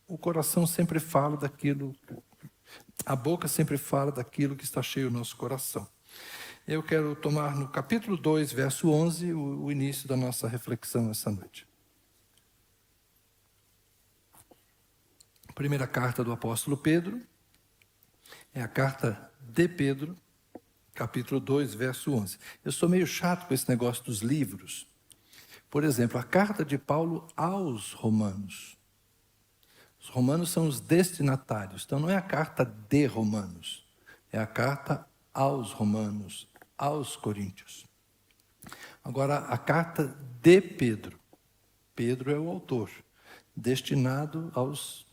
o coração sempre fala daquilo, a boca sempre fala daquilo que está cheio no nosso coração. Eu quero tomar no capítulo 2, verso 11, o início da nossa reflexão essa noite. Primeira carta do apóstolo Pedro, é a carta de Pedro, capítulo 2, verso 11. Eu sou meio chato com esse negócio dos livros. Por exemplo, a carta de Paulo aos Romanos. Os romanos são os destinatários, então não é a carta de Romanos, é a carta aos Romanos, aos Coríntios. Agora, a carta de Pedro. Pedro é o autor, destinado aos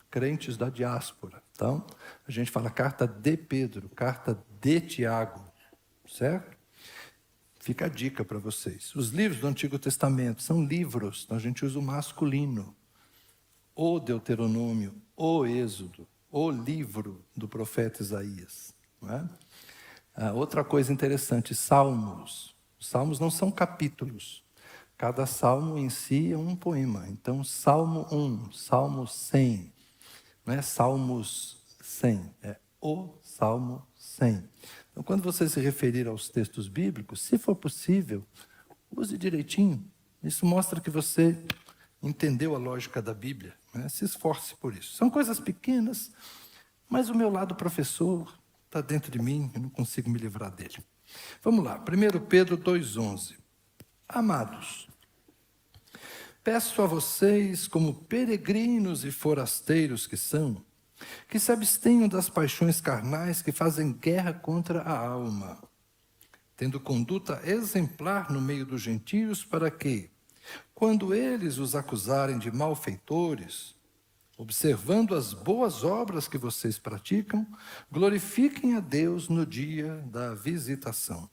crentes da diáspora. Então, a gente fala carta de Pedro, carta de Tiago, certo? Fica a dica para vocês. Os livros do Antigo Testamento são livros, então a gente usa o masculino. O Deuteronômio, o Êxodo, o livro do profeta Isaías. Não é? Outra coisa interessante, salmos. Os salmos não são capítulos. Cada salmo em si é um poema. Então, Salmo 1, Salmo 100, não é Salmos 100, é o Salmo 100. Então, quando você se referir aos textos bíblicos, se for possível, use direitinho. Isso mostra que você entendeu a lógica da Bíblia, né? Se esforce por isso. São coisas pequenas, mas o meu lado professor está dentro de mim, eu não consigo me livrar dele. Vamos lá, 1 Pedro 2,11. Amados, peço a vocês, como peregrinos e forasteiros que são, que se abstenham das paixões carnais que fazem guerra contra a alma, tendo conduta exemplar no meio dos gentios, para que, quando eles os acusarem de malfeitores, observando as boas obras que vocês praticam, glorifiquem a Deus no dia da visitação.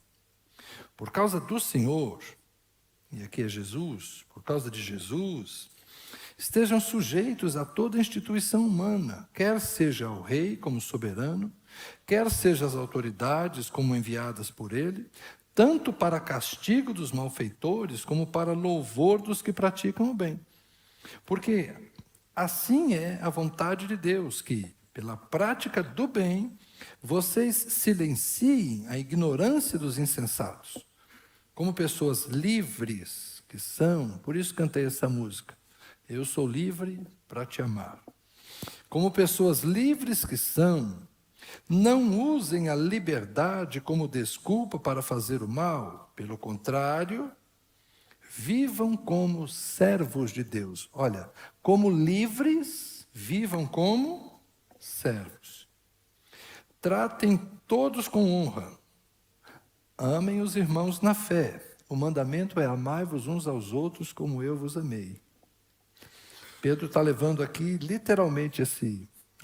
Por causa do Senhor, e aqui é Jesus, por causa de Jesus, estejam sujeitos a toda instituição humana, quer seja ao rei como soberano, quer seja as autoridades como enviadas por ele, tanto para castigo dos malfeitores, como para louvor dos que praticam o bem. Porque assim é a vontade de Deus, que, pela prática do bem, vocês silenciem a ignorância dos insensatos, como pessoas livres que são. Por isso cantei essa música. Eu sou livre para te amar. Como pessoas livres que são, não usem a liberdade como desculpa para fazer o mal. Pelo contrário, vivam como servos de Deus. Olha, como livres, vivam como servos. Tratem todos com honra. Amem os irmãos na fé. O mandamento é: amai-vos uns aos outros como eu vos amei. Pedro está levando aqui literalmente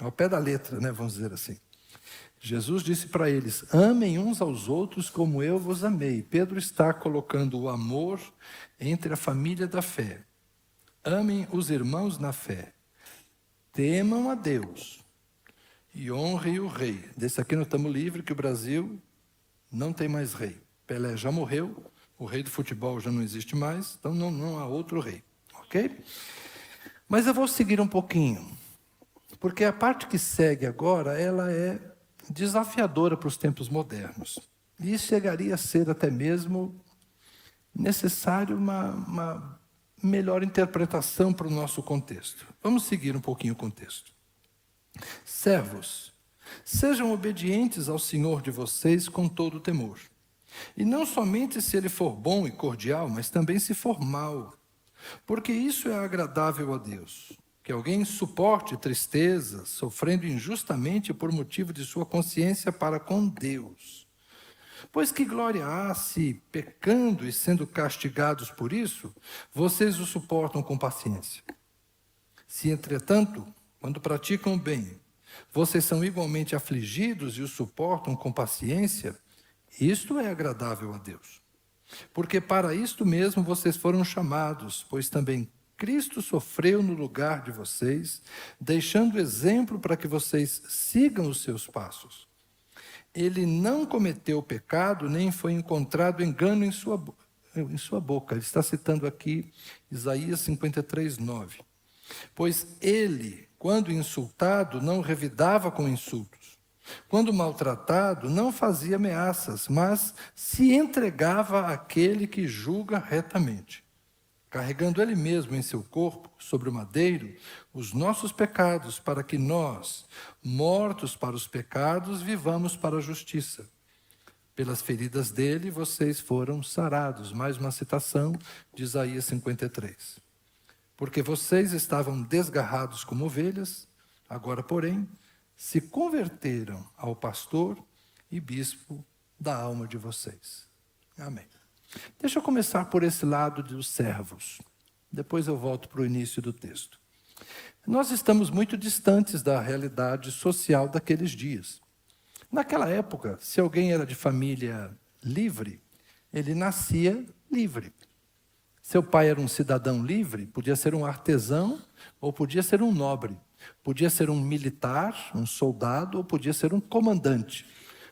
ao pé da letra, né, vamos dizer assim. Jesus disse para eles: amem uns aos outros como eu vos amei. Pedro está colocando o amor entre a família da fé. Amem os irmãos na fé. Temam a Deus e honrem o rei. Desse aqui nós estamos livres, que o Brasil não tem mais rei. Pelé já morreu, o rei do futebol já não existe mais, então não há outro rei. Ok? Mas eu vou seguir um pouquinho, porque a parte que segue agora, ela é desafiadora para os tempos modernos. E chegaria a ser até mesmo necessário uma melhor interpretação para o nosso contexto. Vamos seguir um pouquinho o contexto. Servos, sejam obedientes ao Senhor de vocês com todo o temor. E não somente se ele for bom e cordial, mas também se for mau. Porque isso é agradável a Deus. Que alguém suporte tristeza, sofrendo injustamente por motivo de sua consciência para com Deus. Pois que glória há se, pecando e sendo castigados por isso, vocês o suportam com paciência. Se, entretanto, quando praticam o bem, vocês são igualmente afligidos e o suportam com paciência, isto é agradável a Deus. Porque para isto mesmo vocês foram chamados, pois também Cristo sofreu no lugar de vocês, deixando exemplo para que vocês sigam os seus passos. Ele não cometeu pecado, nem foi encontrado engano em sua boca. Ele está citando aqui Isaías 53:9. Pois ele, Quando insultado, não revidava com insultos. Quando maltratado, não fazia ameaças, mas se entregava àquele que julga retamente, carregando ele mesmo em seu corpo, sobre o madeiro, os nossos pecados, para que nós, mortos para os pecados, vivamos para a justiça. Pelas feridas dele, vocês foram sarados. Mais uma citação de Isaías 53. Porque vocês estavam desgarrados como ovelhas, agora, porém, se converteram ao pastor e bispo da alma de vocês. Amém. Deixa eu começar por esse lado dos servos. Depois eu volto para o início do texto. Nós estamos muito distantes da realidade social daqueles dias. Naquela época, se alguém era de família livre, ele nascia livre. Seu pai era um cidadão livre, podia ser um artesão ou podia ser um nobre. Podia ser um militar, um soldado, ou podia ser um comandante.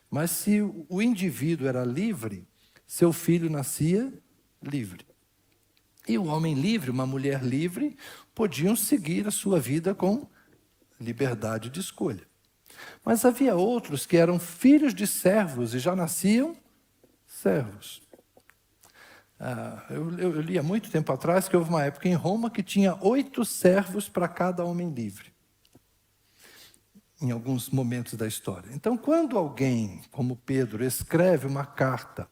Mas se o indivíduo era livre, seu filho nascia livre. E o homem livre, uma mulher livre, podiam seguir a sua vida com liberdade de escolha. Mas havia outros que eram filhos de servos e já nasciam servos. Eu li há muito tempo atrás que houve uma época em Roma que tinha 8 servos para cada homem livre, em alguns momentos da história. Então, quando alguém, como Pedro, escreve uma carta,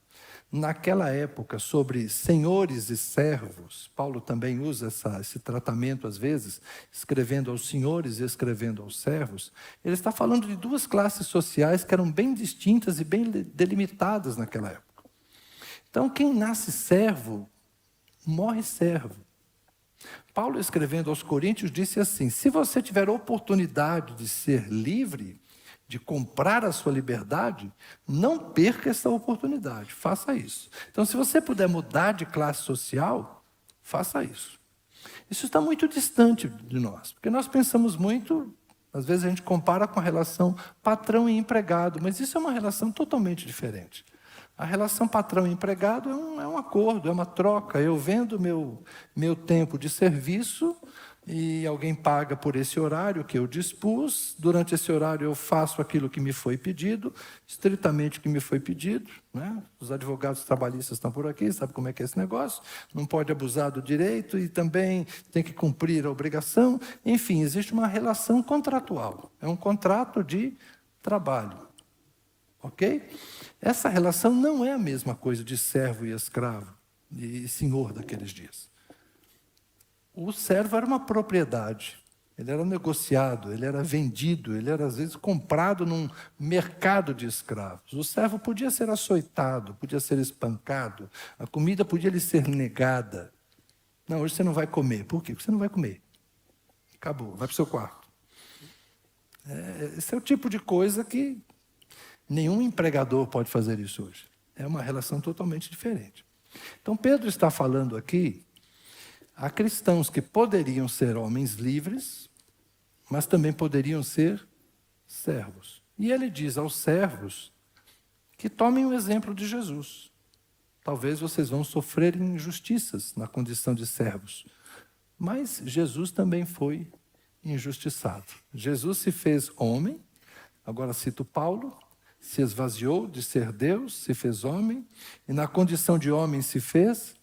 naquela época, sobre senhores e servos, Paulo também usa esse tratamento às vezes, escrevendo aos senhores e escrevendo aos servos, ele está falando de 2 classes sociais que eram bem distintas e bem delimitadas naquela época. Então, quem nasce servo, morre servo. Paulo, escrevendo aos Coríntios, disse assim: se você tiver oportunidade de ser livre, de comprar a sua liberdade, não perca essa oportunidade, faça isso. Então, se você puder mudar de classe social, faça isso. Isso está muito distante de nós, porque nós pensamos muito, às vezes a gente compara com a relação patrão e empregado, mas isso é uma relação totalmente diferente. A relação patrão e empregado é um acordo, é uma troca. Eu vendo meu tempo de serviço e alguém paga por esse horário que eu dispus. Durante esse horário eu faço aquilo que me foi pedido, estritamente o que me foi pedido, né? Os advogados trabalhistas estão por aqui, sabe como é que é esse negócio? Não pode abusar do direito e também tem que cumprir a obrigação. Enfim, existe uma relação contratual. É um contrato de trabalho. Ok? Essa relação não é a mesma coisa de servo e escravo, e senhor daqueles dias. O servo era uma propriedade, ele era negociado, ele era vendido, ele era às vezes comprado num mercado de escravos. O servo podia ser açoitado, podia ser espancado, a comida podia lhe ser negada. Não, hoje você não vai comer. Por quê? Porque você não vai comer. Acabou, vai para o seu quarto. Esse é o tipo de coisa que nenhum empregador pode fazer isso hoje. É uma relação totalmente diferente. Então, Pedro está falando aqui a cristãos que poderiam ser homens livres, mas também poderiam ser servos. E ele diz aos servos que tomem o exemplo de Jesus. Talvez vocês vão sofrer injustiças na condição de servos, mas Jesus também foi injustiçado. Jesus se fez homem, agora cito Paulo, se esvaziou de ser Deus, se fez homem, e na condição de homem se fez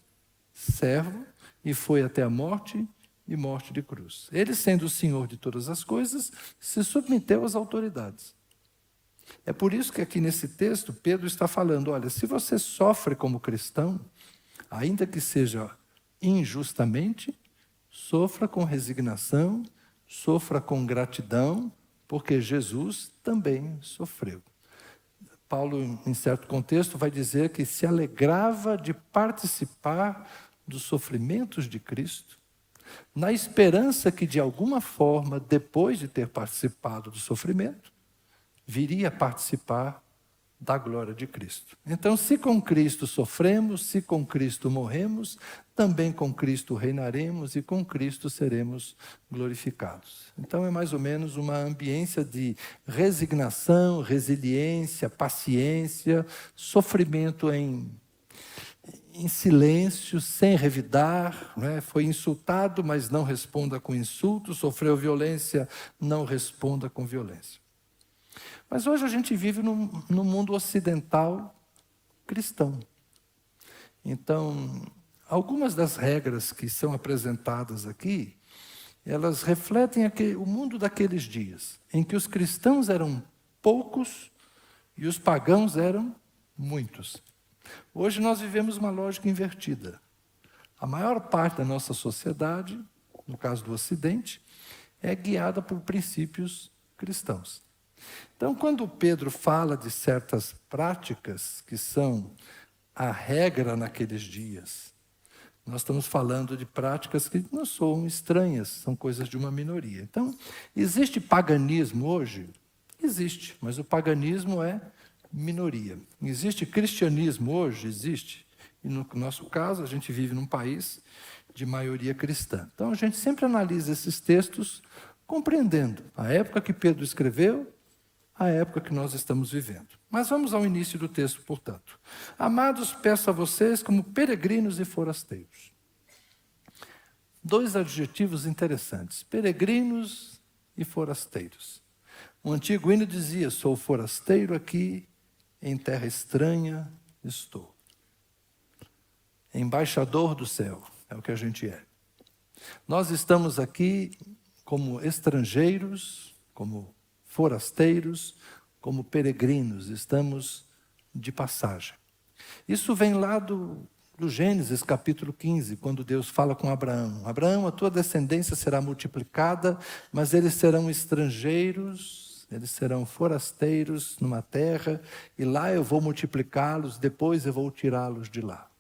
servo, e foi até a morte e morte de cruz. Ele, sendo o Senhor de todas as coisas, se submeteu às autoridades. É por isso que aqui nesse texto, Pedro está falando, olha, se você sofre como cristão, ainda que seja injustamente, sofra com resignação, sofra com gratidão, porque Jesus também sofreu. Paulo, em certo contexto, vai dizer que se alegrava de participar dos sofrimentos de Cristo, na esperança que, de alguma forma, depois de ter participado do sofrimento, viria a participar da glória de Cristo. Então, se com Cristo sofremos, se com Cristo morremos, também com Cristo reinaremos e com Cristo seremos glorificados. Então, é mais ou menos uma ambiência de resignação, resiliência, paciência, sofrimento em em silêncio, sem revidar, né? Foi insultado, mas não responda com insulto, sofreu violência, não responda com violência. Mas hoje a gente vive num mundo ocidental cristão. Então, algumas das regras que são apresentadas aqui, elas refletem o mundo daqueles dias, em que os cristãos eram poucos e os pagãos eram muitos. Hoje nós vivemos uma lógica invertida. A maior parte da nossa sociedade, no caso do Ocidente, é guiada por princípios cristãos. Então, quando Pedro fala de certas práticas que são a regra naqueles dias, nós estamos falando de práticas que não são estranhas, são coisas de uma minoria. Então, existe paganismo hoje? Existe, mas o paganismo é minoria. Existe cristianismo hoje? Existe. E no nosso caso, a gente vive num país de maioria cristã. Então, a gente sempre analisa esses textos compreendendo a época que Pedro escreveu, a época que nós estamos vivendo. Mas vamos ao início do texto, portanto. Amados, peço a vocês como peregrinos e forasteiros. Dois adjetivos interessantes, peregrinos e forasteiros. O antigo hino dizia, sou forasteiro aqui, em terra estranha estou. Embaixador do céu, é o que a gente é. Nós estamos aqui como estrangeiros, como forasteiros, como peregrinos, estamos de passagem. Isso vem lá do Gênesis, capítulo 15, quando Deus fala com Abraão. Abraão, a tua descendência será multiplicada, mas eles serão estrangeiros, eles serão forasteiros numa terra, e lá eu vou multiplicá-los, depois eu vou tirá-los de lá.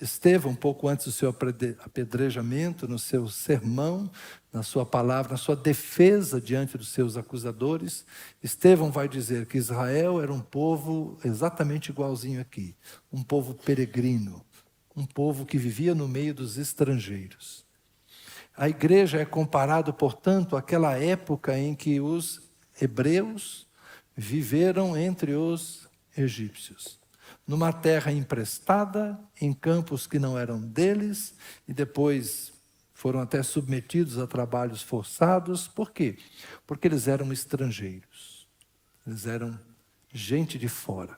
Estevão, pouco antes do seu apedrejamento, no seu sermão, na sua palavra, na sua defesa diante dos seus acusadores, Estevão vai dizer que Israel era um povo exatamente igualzinho aqui, um povo peregrino, um povo que vivia no meio dos estrangeiros. A igreja é comparada, portanto, àquela época em que os hebreus viveram entre os egípcios, numa terra emprestada, em campos que não eram deles, e depois foram até submetidos a trabalhos forçados. Por quê? Porque eles eram estrangeiros, eles eram gente de fora.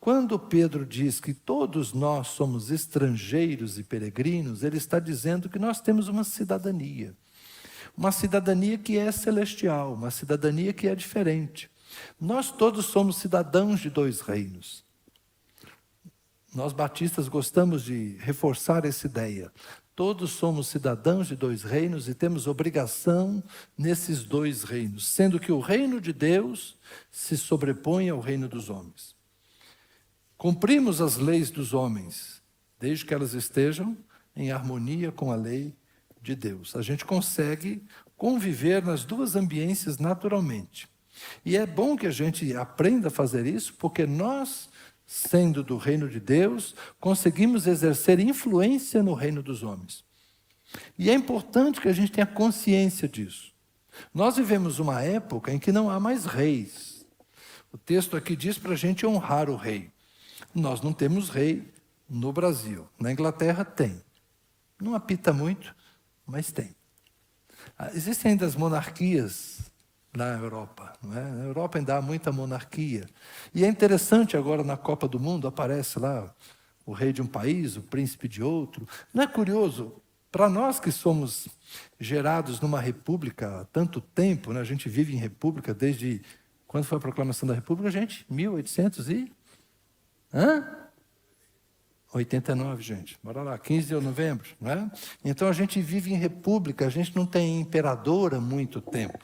Quando Pedro diz que todos nós somos estrangeiros e peregrinos, ele está dizendo que nós temos uma cidadania que é celestial, uma cidadania que é diferente. Nós todos somos cidadãos de dois reinos. Nós batistas gostamos de reforçar essa ideia. Todos somos cidadãos de dois reinos e temos obrigação nesses dois reinos, sendo que o reino de Deus se sobrepõe ao reino dos homens. Cumprimos as leis dos homens, desde que elas estejam em harmonia com a lei de Deus. A gente consegue conviver nas duas ambiências naturalmente. E é bom que a gente aprenda a fazer isso, porque nós, sendo do reino de Deus, conseguimos exercer influência no reino dos homens. E é importante que a gente tenha consciência disso. Nós vivemos uma época em que não há mais reis. O texto aqui diz para a gente honrar o rei. Nós não temos rei no Brasil. Na Inglaterra tem. Não apita muito, mas tem. Existem ainda as monarquias na Europa, não é? Na Europa ainda há muita monarquia. E é interessante agora na Copa do Mundo, aparece lá o rei de um país, o príncipe de outro. Não é curioso? Para nós que somos gerados numa república há tanto tempo, né? A gente vive em república desde... Quando foi a proclamação da república, gente? 89, gente. Bora lá, 15 de novembro, não é? Então a gente vive em república, a gente não tem imperador há muito tempo.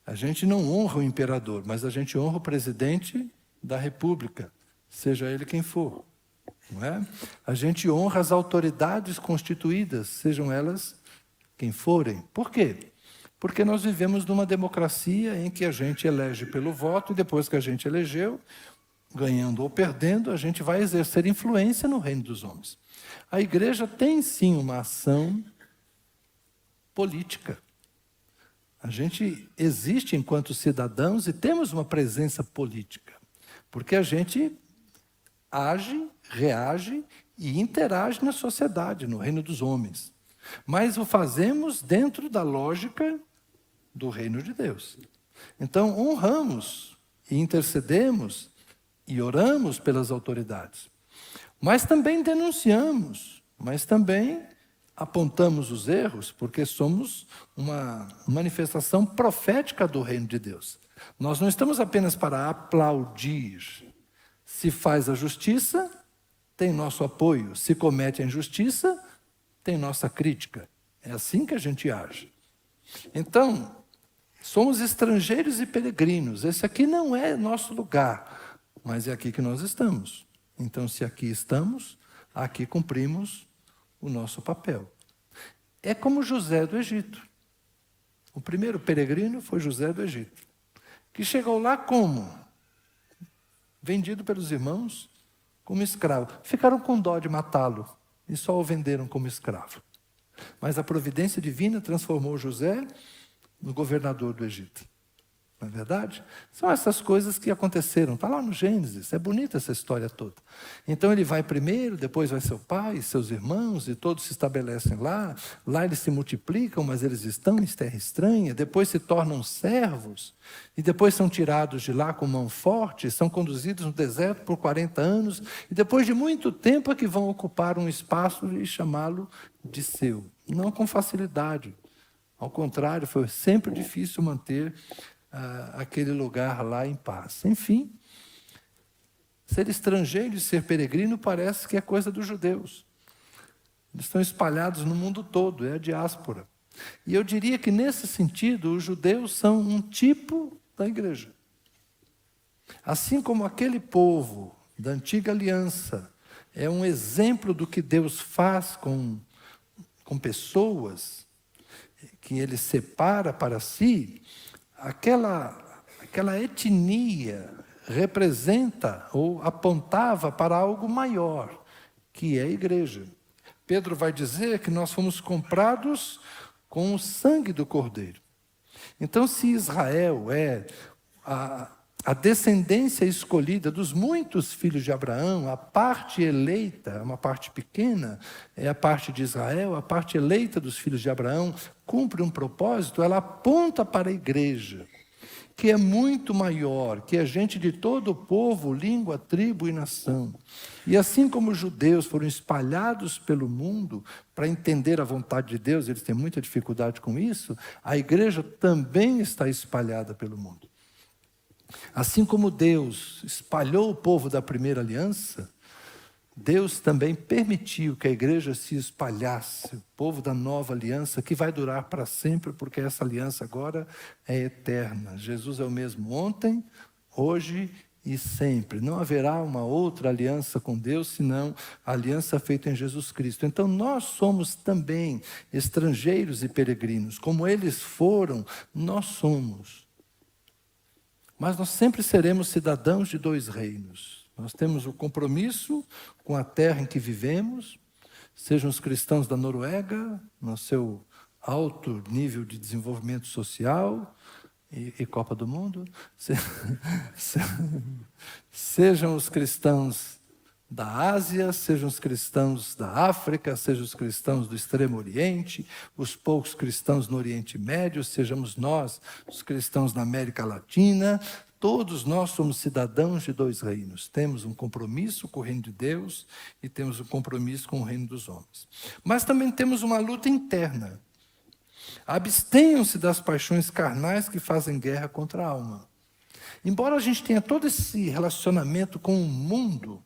A gente não honra o imperador, mas a gente honra o presidente da república, seja ele quem for. Não é? A gente honra as autoridades constituídas, sejam elas quem forem. Por quê? Porque nós vivemos numa democracia em que a gente elege pelo voto, e depois que a gente elegeu, ganhando ou perdendo, a gente vai exercer influência no reino dos homens. A igreja tem sim uma ação política. A gente existe enquanto cidadãos e temos uma presença política, porque a gente age, reage e interage na sociedade, no reino dos homens. Mas o fazemos dentro da lógica do reino de Deus. Então, honramos e intercedemos e oramos pelas autoridades. Mas também denunciamos, mas também apontamos os erros, porque somos uma manifestação profética do reino de Deus. Nós não estamos apenas para aplaudir. Se faz a justiça, tem nosso apoio. Se comete a injustiça, tem nossa crítica. É assim que a gente age. Então, somos estrangeiros e peregrinos. Esse aqui não é nosso lugar, mas é aqui que nós estamos. Então, se aqui estamos, aqui cumprimos o nosso papel. É como José do Egito. O primeiro peregrino foi José do Egito, que chegou lá como? Vendido pelos irmãos como escravo. Ficaram com dó de matá-lo e só o venderam como escravo. Mas a providência divina transformou José no governador do Egito. Não é verdade? São essas coisas que aconteceram. Está lá no Gênesis, é bonita essa história toda. Então ele vai primeiro, depois vai seu pai, seus irmãos, e todos se estabelecem lá. Lá eles se multiplicam, mas eles estão em terra estranha. Depois se tornam servos, e depois são tirados de lá com mão forte, são conduzidos no deserto por 40 anos, e depois de muito tempo é que vão ocupar um espaço e chamá-lo de seu. Não com facilidade. Ao contrário, foi sempre difícil manter aquele lugar lá em paz. Enfim, ser estrangeiro e ser peregrino parece que é coisa dos judeus. Eles estão espalhados no mundo todo, é a diáspora. E eu diria que, nesse sentido, os judeus são um tipo da igreja. Assim como aquele povo da antiga aliança é um exemplo do que Deus faz com pessoas que Ele separa para si, aquela etnia representa ou apontava para algo maior, que é a igreja. Pedro vai dizer que nós fomos comprados com o sangue do Cordeiro. Então, se Israel é a descendência escolhida dos muitos filhos de Abraão, a parte eleita, uma parte pequena, é a parte de Israel, a parte eleita dos filhos de Abraão, cumpre um propósito, ela aponta para a igreja, que é muito maior, que é gente de todo o povo, língua, tribo e nação. E assim como os judeus foram espalhados pelo mundo para entender a vontade de Deus, eles têm muita dificuldade com isso, a igreja também está espalhada pelo mundo. Assim como Deus espalhou o povo da primeira aliança, Deus também permitiu que a igreja se espalhasse, o povo da nova aliança, que vai durar para sempre, porque essa aliança agora é eterna. Jesus é o mesmo ontem, hoje e sempre. Não haverá uma outra aliança com Deus, senão a aliança feita em Jesus Cristo. Então nós somos também estrangeiros e peregrinos, como eles foram, nós somos. Mas nós sempre seremos cidadãos de dois reinos. Nós temos o compromisso com a terra em que vivemos, sejam os cristãos da Noruega, no seu alto nível de desenvolvimento social e Copa do Mundo, sejam os cristãos da Ásia, sejam os cristãos da África, sejam os cristãos do Extremo Oriente, os poucos cristãos no Oriente Médio, sejamos nós, os cristãos na América Latina, todos nós somos cidadãos de dois reinos. Temos um compromisso com o reino de Deus e temos um compromisso com o reino dos homens. Mas também temos uma luta interna. Abstenham-se das paixões carnais que fazem guerra contra a alma. Embora a gente tenha todo esse relacionamento com o mundo,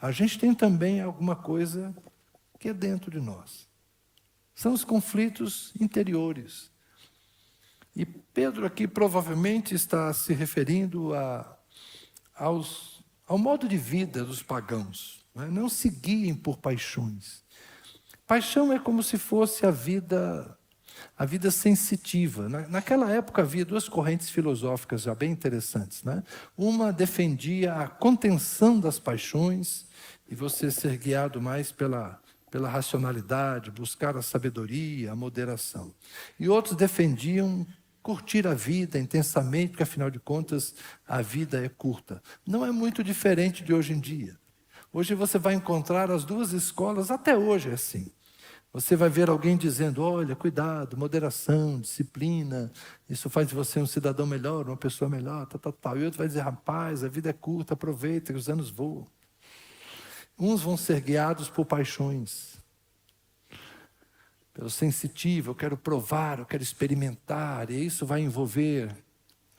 a gente tem também alguma coisa que é dentro de nós. São os conflitos interiores. E Pedro aqui provavelmente está se referindo ao modo de vida dos pagãos. Não se guiem por paixões. Paixão é como se fosse a vida sensitiva. Naquela época havia duas correntes filosóficas já bem interessantes. Uma defendia a contenção das paixões e você ser guiado mais pela racionalidade, buscar a sabedoria, a moderação. E outros defendiam curtir a vida intensamente, porque afinal de contas a vida é curta. Não é muito diferente de hoje em dia. Hoje você vai encontrar as duas escolas, até hoje é assim. Você vai ver alguém dizendo, olha, cuidado, moderação, disciplina, isso faz de você um cidadão melhor, uma pessoa melhor, tal, tal, tal. E outro vai dizer, rapaz, a vida é curta, aproveita, que os anos voam. Uns vão ser guiados por paixões, pelo sensitivo, eu quero provar, eu quero experimentar, e isso vai envolver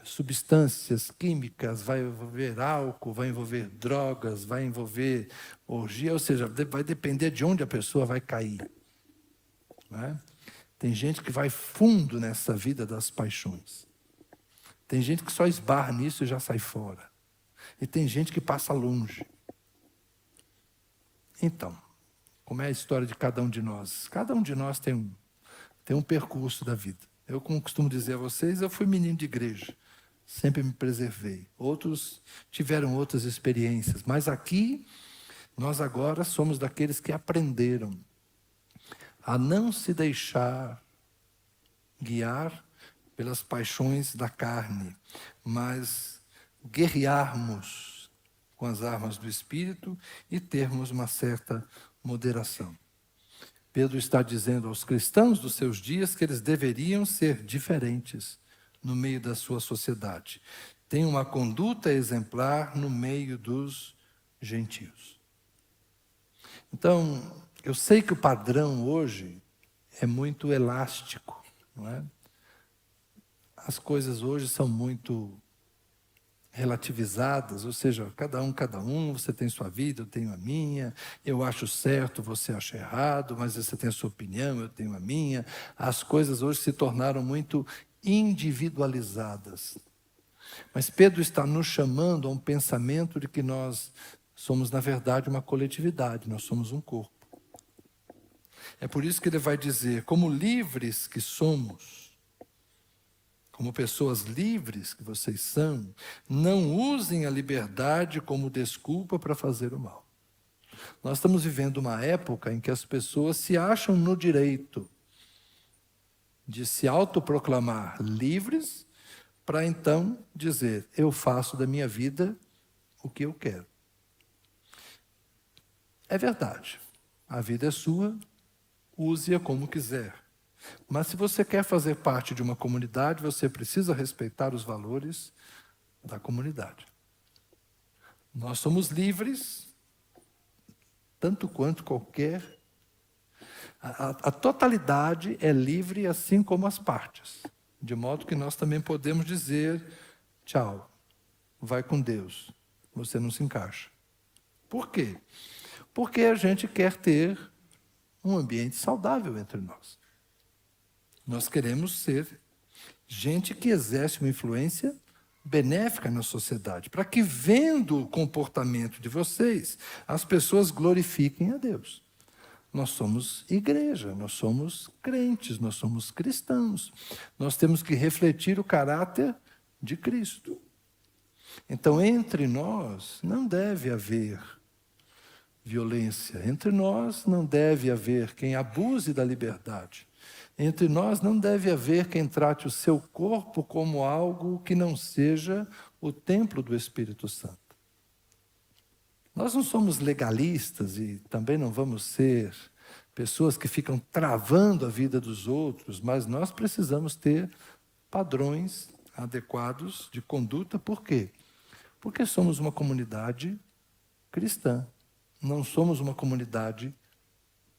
substâncias químicas, vai envolver álcool, vai envolver drogas, vai envolver orgia, ou seja, vai depender de onde a pessoa vai cair. Não é? Tem gente que vai fundo nessa vida das paixões. Tem gente que só esbarra nisso e já sai fora. E tem gente que passa longe. Então, como é a história de cada um de nós? Cada um de nós tem um percurso da vida. Eu, como costumo dizer a vocês, eu fui menino de igreja. Sempre me preservei. Outros tiveram outras experiências. Mas aqui, nós agora somos daqueles que aprenderam a não se deixar guiar pelas paixões da carne, mas guerrearmos com as armas do Espírito e termos uma certa moderação. Pedro está dizendo aos cristãos dos seus dias que eles deveriam ser diferentes no meio da sua sociedade. Tem uma conduta exemplar no meio dos gentios. Então, eu sei que o padrão hoje é muito elástico, não é? As coisas hoje são muito relativizadas, ou seja, cada um, você tem sua vida, eu tenho a minha, eu acho certo, você acha errado, mas você tem a sua opinião, eu tenho a minha. As coisas hoje se tornaram muito individualizadas. Mas Pedro está nos chamando a um pensamento de que nós somos, na verdade, uma coletividade, nós somos um corpo. É por isso que ele vai dizer, como livres que somos, como pessoas livres que vocês são, não usem a liberdade como desculpa para fazer o mal. Nós estamos vivendo uma época em que as pessoas se acham no direito de se autoproclamar livres, para então dizer, eu faço da minha vida o que eu quero. É verdade, a vida é sua, use-a como quiser. Mas se você quer fazer parte de uma comunidade, você precisa respeitar os valores da comunidade. Nós somos livres, tanto quanto qualquer... A totalidade é livre, assim como as partes. De modo que nós também podemos dizer, tchau, vai com Deus, você não se encaixa. Por quê? Porque a gente quer ter um ambiente saudável entre nós. Nós queremos ser gente que exerce uma influência benéfica na sociedade, para que, vendo o comportamento de vocês, as pessoas glorifiquem a Deus. Nós somos igreja, nós somos crentes, nós somos cristãos. Nós temos que refletir o caráter de Cristo. Então, entre nós não deve haver violência. Entre nós não deve haver quem abuse da liberdade. Entre nós não deve haver quem trate o seu corpo como algo que não seja o templo do Espírito Santo. Nós não somos legalistas e também não vamos ser pessoas que ficam travando a vida dos outros, mas nós precisamos ter padrões adequados de conduta. Por quê? Porque somos uma comunidade cristã, não somos uma comunidade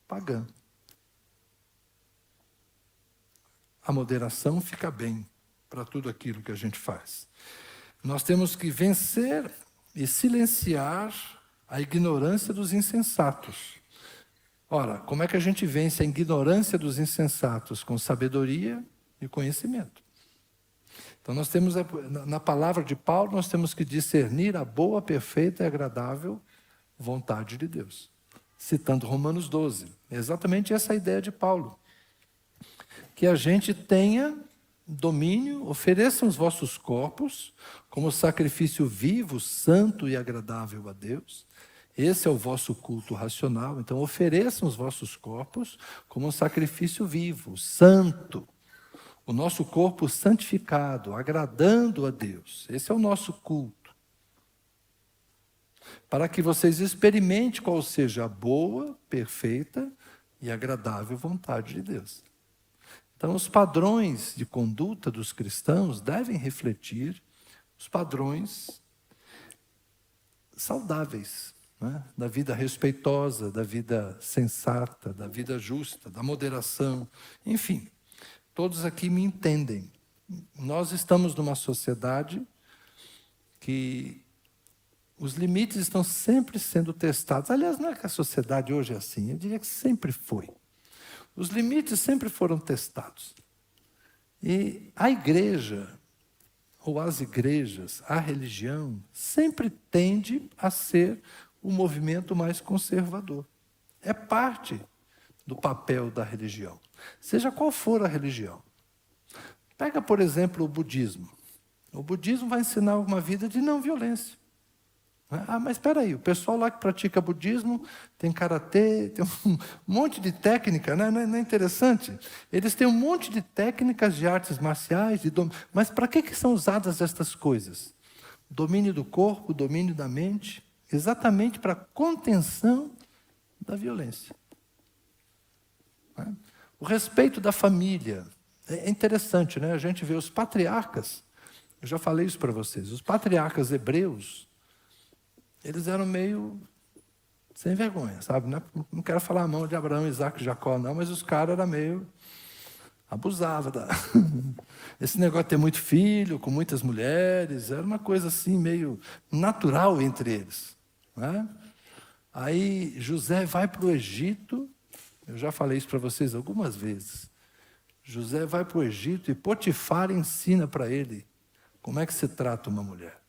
pagã. A moderação fica bem para tudo aquilo que a gente faz. Nós temos que vencer e silenciar a ignorância dos insensatos. Ora, como é que a gente vence a ignorância dos insensatos? Com sabedoria e conhecimento. Então, nós temos, na palavra de Paulo, nós temos que discernir a boa, perfeita e agradável vontade de Deus. Citando Romanos 12. É exatamente essa a ideia de Paulo. Que a gente tenha domínio, ofereçam os vossos corpos como sacrifício vivo, santo e agradável a Deus. Esse é o vosso culto racional. Então, ofereçam os vossos corpos como um sacrifício vivo, santo. O nosso corpo santificado, agradando a Deus. Esse é o nosso culto. para que vocês experimentem qual seja a boa, perfeita e agradável vontade de Deus. Então, os padrões de conduta dos cristãos devem refletir os padrões saudáveis, né? Da vida respeitosa, da vida sensata, da vida justa, da moderação, enfim, todos aqui me entendem. Nós estamos numa sociedade que os limites estão sempre sendo testados. Aliás, não é que a sociedade hoje é assim, eu diria que sempre foi. Os limites sempre foram testados. E a igreja, ou as igrejas, a religião, sempre tende a ser o movimento mais conservador. É parte do papel da religião, seja qual for a religião. Pega, por exemplo, o budismo. O budismo vai ensinar uma vida de não violência. Ah, mas espera aí, o pessoal lá que pratica budismo tem karatê, tem um monte de técnica, né? Não é interessante? Eles têm um monte de técnicas de artes marciais, mas para que são usadas estas coisas? Domínio do corpo, domínio da mente, exatamente para a contenção da violência. O respeito da família. É interessante, né? A gente vê os patriarcas, eu já falei isso para vocês, os patriarcas hebreus, eles eram meio sem vergonha, sabe? Não quero falar a mão de Abraão, Isaac e Jacó, não, mas os caras eram meio... abusavam. Esse negócio de ter muito filho, com muitas mulheres, era uma coisa assim, meio natural entre eles. Né? Aí José vai para o Egito, eu já falei isso para vocês algumas vezes. José vai para o Egito e Potifar ensina para ele como é que se trata uma mulher.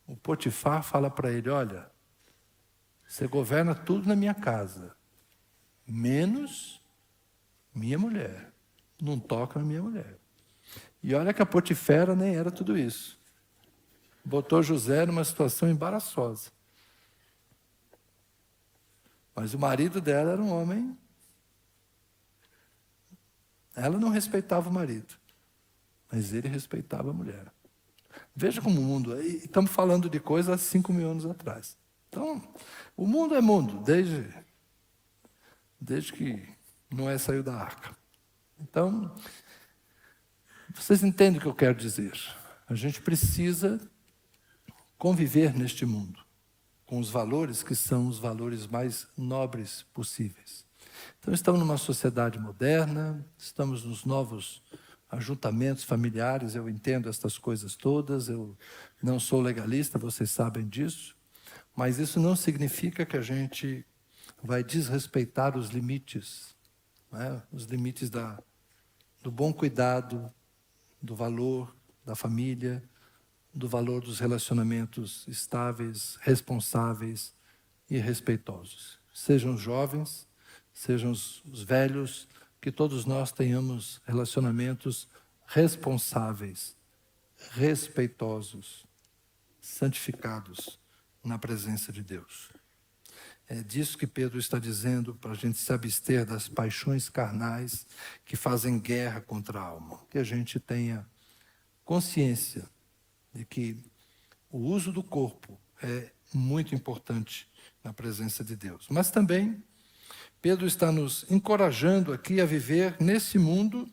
O Potifar fala para ele, olha, você governa tudo na minha casa, menos minha mulher. Não toca na minha mulher. E olha que a Potifera nem era tudo isso. Botou José numa situação embaraçosa. Mas o marido dela era um homem. Ela não respeitava o marido, mas ele respeitava a mulher. Veja como o mundo... Estamos falando de coisa há 5.000 anos atrás. Então, o mundo é mundo, desde que Noé saiu da arca. Então, vocês entendem o que eu quero dizer. A gente precisa conviver neste mundo com os valores que são os valores mais nobres possíveis. Então, estamos numa sociedade moderna, estamos nos novos ajuntamentos familiares, eu entendo estas coisas todas, eu não sou legalista, vocês sabem disso, mas isso não significa que a gente vai desrespeitar os limites, né? Os limites do bom cuidado, do valor da família, do valor dos relacionamentos estáveis, responsáveis e respeitosos. Sejam os jovens, sejam os velhos, que todos nós tenhamos relacionamentos responsáveis, respeitosos, santificados na presença de Deus. É disso que Pedro está dizendo, para a gente se abster das paixões carnais que fazem guerra contra a alma. Que a gente tenha consciência de que o uso do corpo é muito importante na presença de Deus. Mas também Pedro está nos encorajando aqui a viver nesse mundo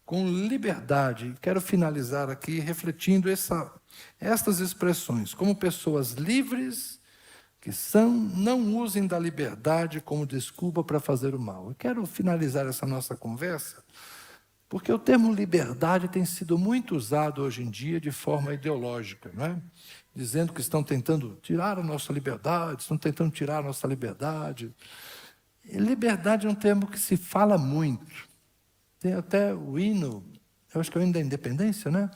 com liberdade. Quero finalizar aqui refletindo estas expressões, como pessoas livres que não usem da liberdade como desculpa para fazer o mal. Eu quero finalizar essa nossa conversa, porque o termo liberdade tem sido muito usado hoje em dia de forma ideológica, não é? Dizendo que estão tentando tirar a nossa liberdade, estão tentando tirar a nossa liberdade. E liberdade é um termo que se fala muito. Tem até o hino, eu acho que é o hino da independência, né?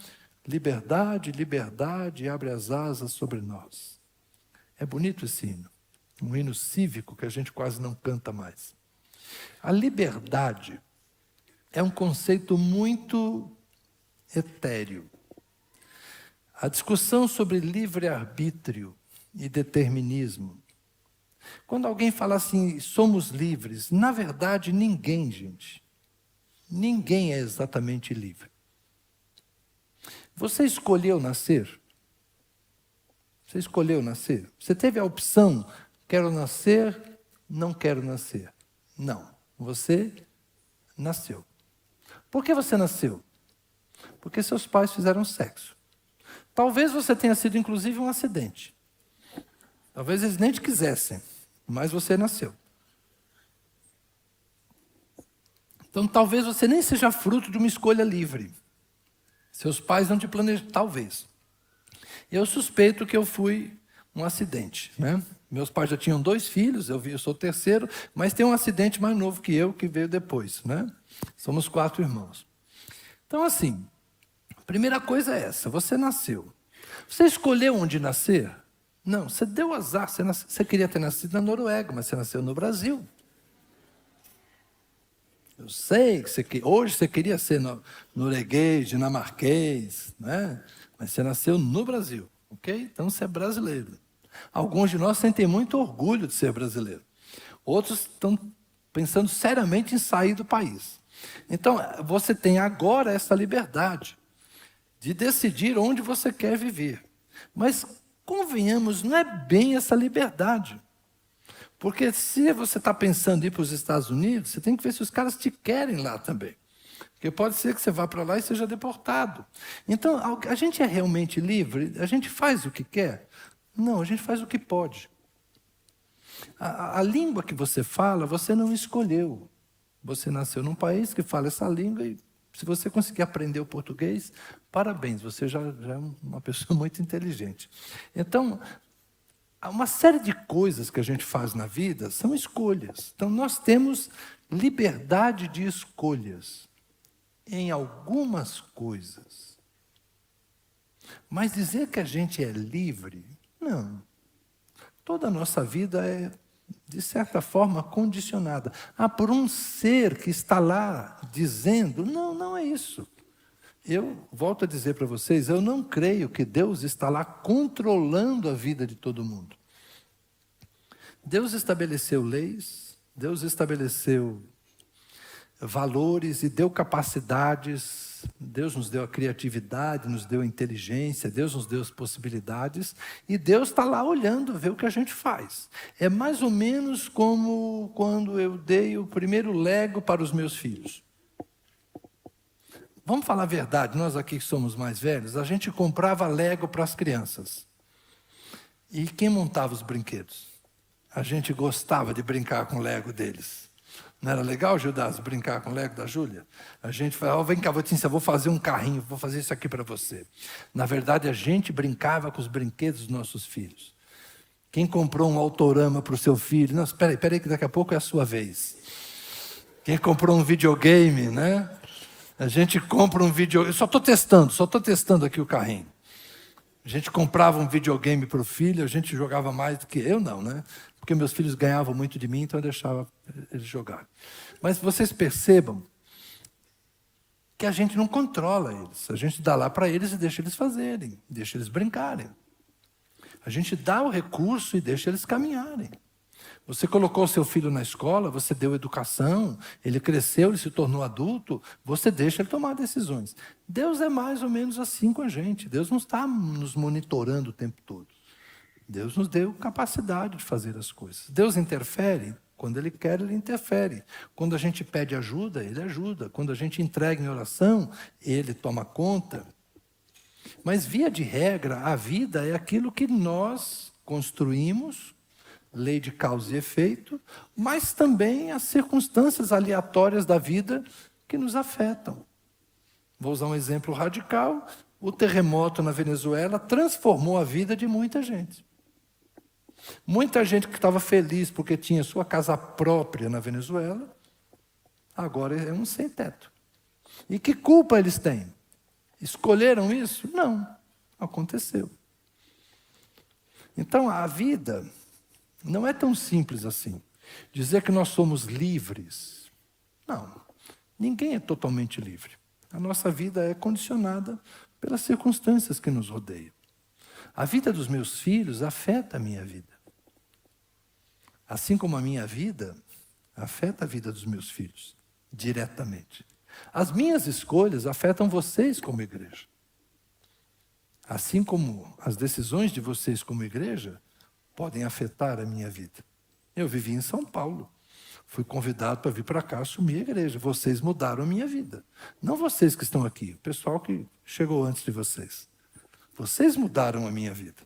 Liberdade, liberdade, abre as asas sobre nós. É bonito esse hino. Um hino cívico que a gente quase não canta mais. A liberdade é um conceito muito etéreo. A discussão sobre livre-arbítrio e determinismo. Quando alguém fala assim, somos livres, na verdade, ninguém, gente. Ninguém é exatamente livre. Você escolheu nascer? Você escolheu nascer? Você teve a opção, quero nascer, não quero nascer. Não, você nasceu. Por que você nasceu? Porque seus pais fizeram sexo. Talvez você tenha sido, inclusive, um acidente. Talvez eles nem te quisessem, mas você nasceu. Então, talvez você nem seja fruto de uma escolha livre. Seus pais não te planejaram, talvez. Eu suspeito que eu fui um acidente, né? Meus pais já tinham 2 filhos, eu sou o terceiro, mas tem um acidente mais novo que eu, que veio depois, né? Somos 4 irmãos. Então, assim, a primeira coisa é essa, você nasceu. Você escolheu onde nascer? Não, você deu azar, você queria ter nascido na Noruega, mas você nasceu no Brasil. Eu sei que hoje você queria ser norueguês, dinamarquês, né? Mas você nasceu no Brasil, ok? Então você é brasileiro. Alguns de nós sentem muito orgulho de ser brasileiro. Outros estão pensando seriamente em sair do país. Então, você tem agora essa liberdade de decidir onde você quer viver. Mas, convenhamos, não é bem essa liberdade. Porque se você está pensando em ir para os Estados Unidos, você tem que ver se os caras te querem lá também. Porque pode ser que você vá para lá e seja deportado. Então, a gente é realmente livre? A gente faz o que quer? Não, a gente faz o que pode. A língua que você fala, você não escolheu. Você nasceu num país que fala essa língua e se você conseguir aprender o português, parabéns, você já é uma pessoa muito inteligente. Então, uma série de coisas que a gente faz na vida são escolhas. Então, nós temos liberdade de escolhas em algumas coisas. Mas dizer que a gente é livre, não. Toda a nossa vida é, de certa forma, condicionada. Por um ser que está lá dizendo, não, não é isso. Eu volto a dizer para vocês, eu não creio que Deus está lá controlando a vida de todo mundo. Deus estabeleceu leis, Deus estabeleceu valores e deu capacidades. Deus nos deu a criatividade, nos deu a inteligência, Deus nos deu as possibilidades, e Deus está lá olhando, ver o que a gente faz. É mais ou menos como quando eu dei o primeiro Lego para os meus filhos. Vamos falar a verdade, nós aqui que somos mais velhos, a gente comprava Lego para as crianças. E quem montava os brinquedos? A gente gostava de brincar com o Lego deles. Não era legal, Judas, brincar com o Lego da Júlia? A gente falava, vem cá, Vatícia, eu vou fazer um carrinho, vou fazer isso aqui para você. Na verdade, a gente brincava com os brinquedos dos nossos filhos. Quem comprou um autorama para o seu filho? Não, espera aí, que daqui a pouco é a sua vez. Quem comprou um videogame, né? A gente compra um videogame, eu só estou testando aqui o carrinho. A gente comprava um videogame para o filho, a gente jogava mais do que eu não, né? Porque meus filhos ganhavam muito de mim, então eu deixava eles jogarem. Mas vocês percebam que a gente não controla eles. A gente dá lá para eles e deixa eles fazerem, deixa eles brincarem. A gente dá o recurso e deixa eles caminharem. Você colocou o seu filho na escola, você deu educação, ele cresceu, ele se tornou adulto, você deixa ele tomar decisões. Deus é mais ou menos assim com a gente. Deus não está nos monitorando o tempo todo. Deus nos deu capacidade de fazer as coisas. Deus interfere? Quando Ele quer, Ele interfere. Quando a gente pede ajuda, Ele ajuda. Quando a gente entrega em oração, Ele toma conta. Mas, via de regra, a vida é aquilo que nós construímos, lei de causa e efeito, mas também as circunstâncias aleatórias da vida que nos afetam. Vou usar um exemplo radical. O terremoto na Venezuela transformou a vida de muita gente. Muita gente que estava feliz porque tinha sua casa própria na Venezuela, agora é um sem-teto. E que culpa eles têm? Escolheram isso? Não, aconteceu. Então a vida não é tão simples assim. Dizer que nós somos livres. Não, ninguém é totalmente livre. A nossa vida é condicionada pelas circunstâncias que nos rodeiam. A vida dos meus filhos afeta a minha vida. Assim como a minha vida afeta a vida dos meus filhos, diretamente. As minhas escolhas afetam vocês como igreja. Assim como as decisões de vocês como igreja podem afetar a minha vida. Eu vivi em São Paulo. Fui convidado para vir para cá assumir a igreja. Vocês mudaram a minha vida. Não vocês que estão aqui, o pessoal que chegou antes de vocês. Vocês mudaram a minha vida.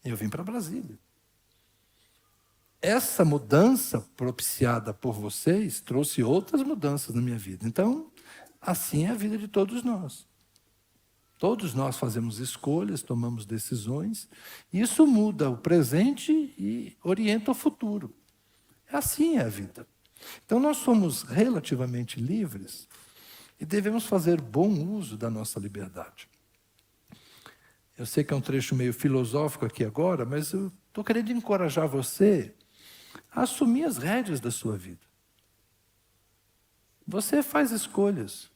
Eu vim para Brasília. Essa mudança propiciada por vocês trouxe outras mudanças na minha vida. Então, assim é a vida de todos nós. Todos nós fazemos escolhas, tomamos decisões, e isso muda o presente e orienta o futuro. Assim é a vida. Então, nós somos relativamente livres e devemos fazer bom uso da nossa liberdade. Eu sei que é um trecho meio filosófico aqui agora, mas eu estou querendo encorajar você a assumir as rédeas da sua vida. Você faz escolhas.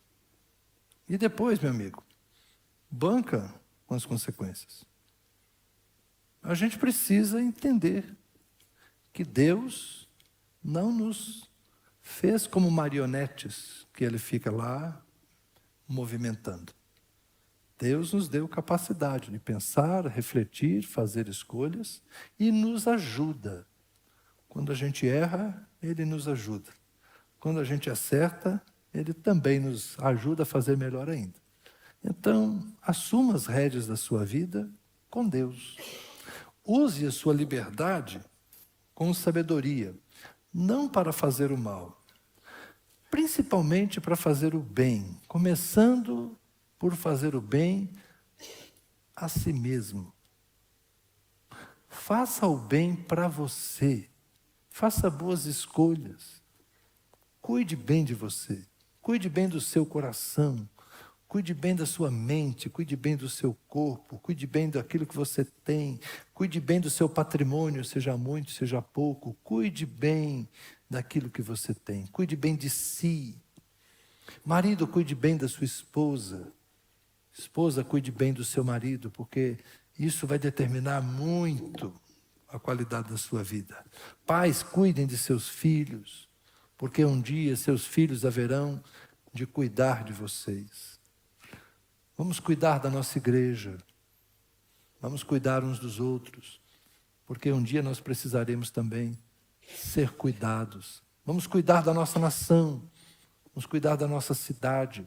E depois, meu amigo, banca com as consequências. A gente precisa entender que Deus não nos fez como marionetes que Ele fica lá movimentando. Deus nos deu capacidade de pensar, refletir, fazer escolhas e nos ajuda. Quando a gente erra, Ele nos ajuda. Quando a gente acerta, Ele também nos ajuda a fazer melhor ainda. Então, assuma as rédeas da sua vida com Deus. Use a sua liberdade com sabedoria, não para fazer o mal, principalmente para fazer o bem, começando por fazer o bem a si mesmo. Faça o bem para você. Faça boas escolhas. Cuide bem de você. Cuide bem do seu coração. Cuide bem da sua mente. Cuide bem do seu corpo. Cuide bem daquilo que você tem. Cuide bem do seu patrimônio, seja muito, seja pouco. Cuide bem daquilo que você tem. Cuide bem de si. Marido, cuide bem da sua esposa. Esposa, cuide bem do seu marido, porque isso vai determinar muito a qualidade da sua vida. Pais, cuidem de seus filhos, porque um dia seus filhos haverão de cuidar de vocês. Vamos cuidar da nossa igreja. Vamos cuidar uns dos outros, porque um dia nós precisaremos também ser cuidados. Vamos cuidar da nossa nação. Vamos cuidar da nossa cidade.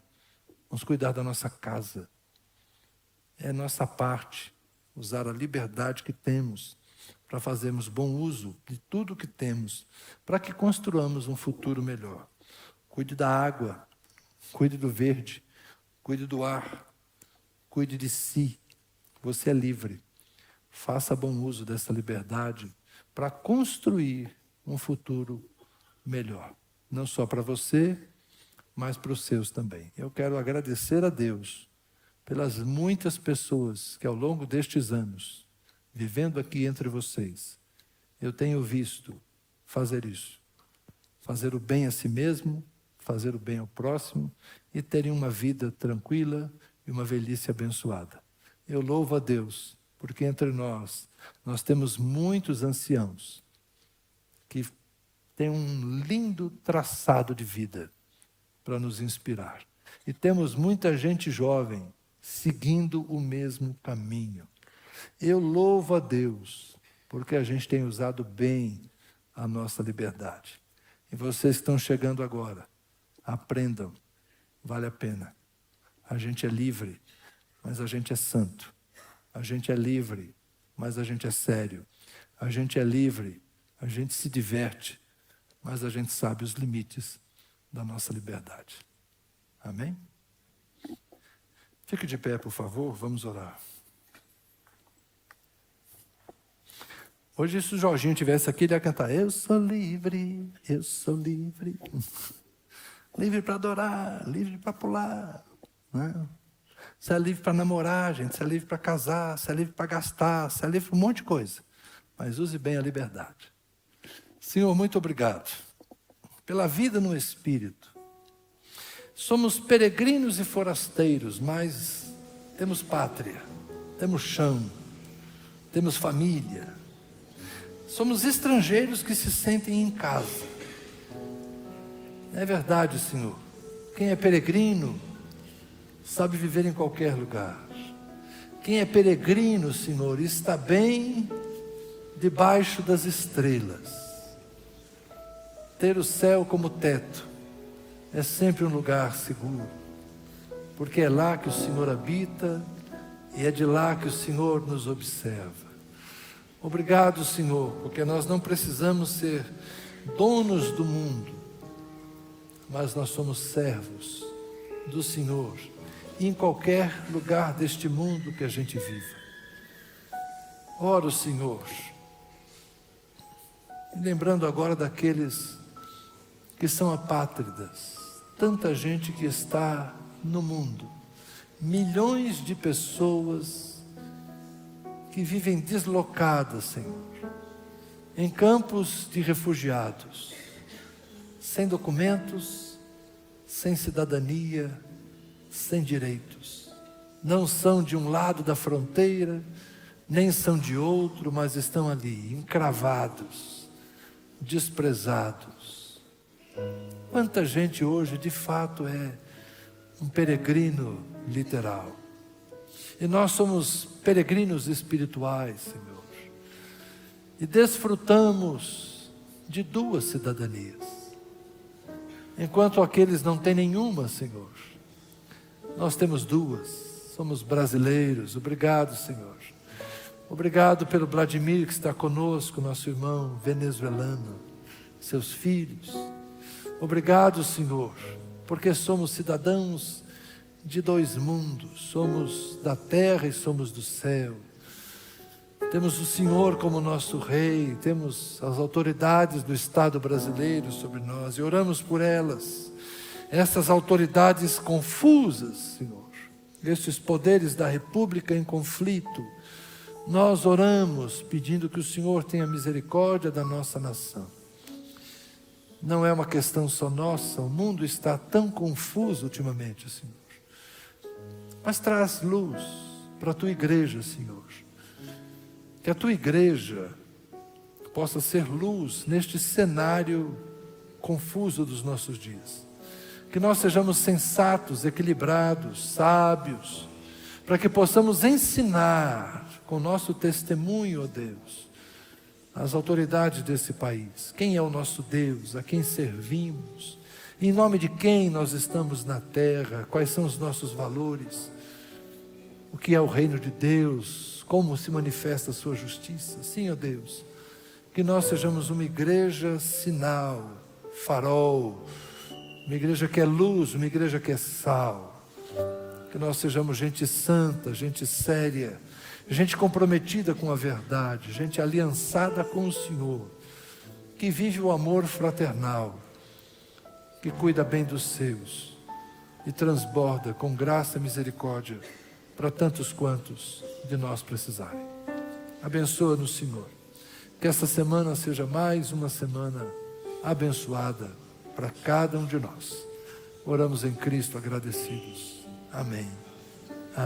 Vamos cuidar da nossa casa. É nossa parte usar a liberdade que temos para fazermos bom uso de tudo que temos, para que construamos um futuro melhor. Cuide da água, cuide do verde, cuide do ar, cuide de si. Você é livre. Faça bom uso dessa liberdade para construir um futuro melhor. Não só para você, mas para os seus também. Eu quero agradecer a Deus pelas muitas pessoas que ao longo destes anos, vivendo aqui entre vocês, eu tenho visto fazer isso. Fazer o bem a si mesmo, fazer o bem ao próximo e terem uma vida tranquila e uma velhice abençoada. Eu louvo a Deus, porque entre nós temos muitos anciãos que têm um lindo traçado de vida para nos inspirar. E temos muita gente jovem seguindo o mesmo caminho. Eu louvo a Deus, porque a gente tem usado bem a nossa liberdade. E vocês que estão chegando agora, aprendam, vale a pena. A gente é livre, mas a gente é santo. A gente é livre, mas a gente é sério. A gente é livre, a gente se diverte, mas a gente sabe os limites da nossa liberdade. Amém? Fique de pé, por favor, vamos orar. Hoje, se o Jorginho estivesse aqui, ele ia cantar: eu sou livre, eu sou livre. Livre para adorar, livre para pular. Né? Você é livre para namorar, gente, você é livre para casar, você é livre para gastar, você é livre para um monte de coisa. Mas use bem a liberdade. Senhor, muito obrigado pela vida no Espírito. Somos peregrinos e forasteiros, mas temos pátria, temos chão, temos família. Somos estrangeiros que se sentem em casa. É verdade, Senhor. Quem é peregrino sabe viver em qualquer lugar. Quem é peregrino, Senhor, está bem debaixo das estrelas. Ter o céu como teto é sempre um lugar seguro, porque é lá que o Senhor habita e é de lá que o Senhor nos observa. Obrigado, Senhor, porque nós não precisamos ser donos do mundo, mas nós somos servos do Senhor, em qualquer lugar deste mundo que a gente viva. Oro, Senhor, lembrando agora daqueles que são apátridas, tanta gente que está no mundo, milhões de pessoas que vivem deslocadas, Senhor, em campos de refugiados, sem documentos, sem cidadania, sem direitos. Não são de um lado da fronteira, nem são de outro, mas estão ali, encravados, desprezados. Quanta gente hoje, de fato, é um peregrino literal. E nós somos peregrinos espirituais, Senhor. E desfrutamos de duas cidadanias. Enquanto aqueles não têm nenhuma, Senhor, nós temos duas. Somos brasileiros. Obrigado, Senhor. Obrigado pelo Vladimir que está conosco, nosso irmão venezuelano, seus filhos. Obrigado, Senhor, porque somos cidadãos de dois mundos. Somos da terra e somos do céu. Temos o Senhor como nosso Rei, temos as autoridades do Estado brasileiro sobre nós e oramos por elas. Essas autoridades confusas, Senhor, esses poderes da República em conflito, nós oramos pedindo que o Senhor tenha misericórdia da nossa nação. Não é uma questão só nossa, o mundo está tão confuso ultimamente, Senhor. Mas traz luz para a tua igreja, Senhor. Que a tua igreja possa ser luz neste cenário confuso dos nossos dias. Que nós sejamos sensatos, equilibrados, sábios, para que possamos ensinar com o nosso testemunho, ó Deus, as autoridades desse país. Quem é o nosso Deus, a quem servimos, em nome de quem nós estamos na terra, quais são os nossos valores, o que é o reino de Deus, como se manifesta a sua justiça. Sim, ó Deus, que nós sejamos uma igreja sinal, farol, uma igreja que é luz, uma igreja que é sal. Que nós sejamos gente santa, gente séria, gente comprometida com a verdade, gente aliançada com o Senhor, que vive o amor fraternal, que cuida bem dos seus e transborda com graça e misericórdia para tantos quantos de nós precisarem. Abençoa-nos, Senhor. Que esta semana seja mais uma semana abençoada para cada um de nós. Oramos em Cristo agradecidos. Amém.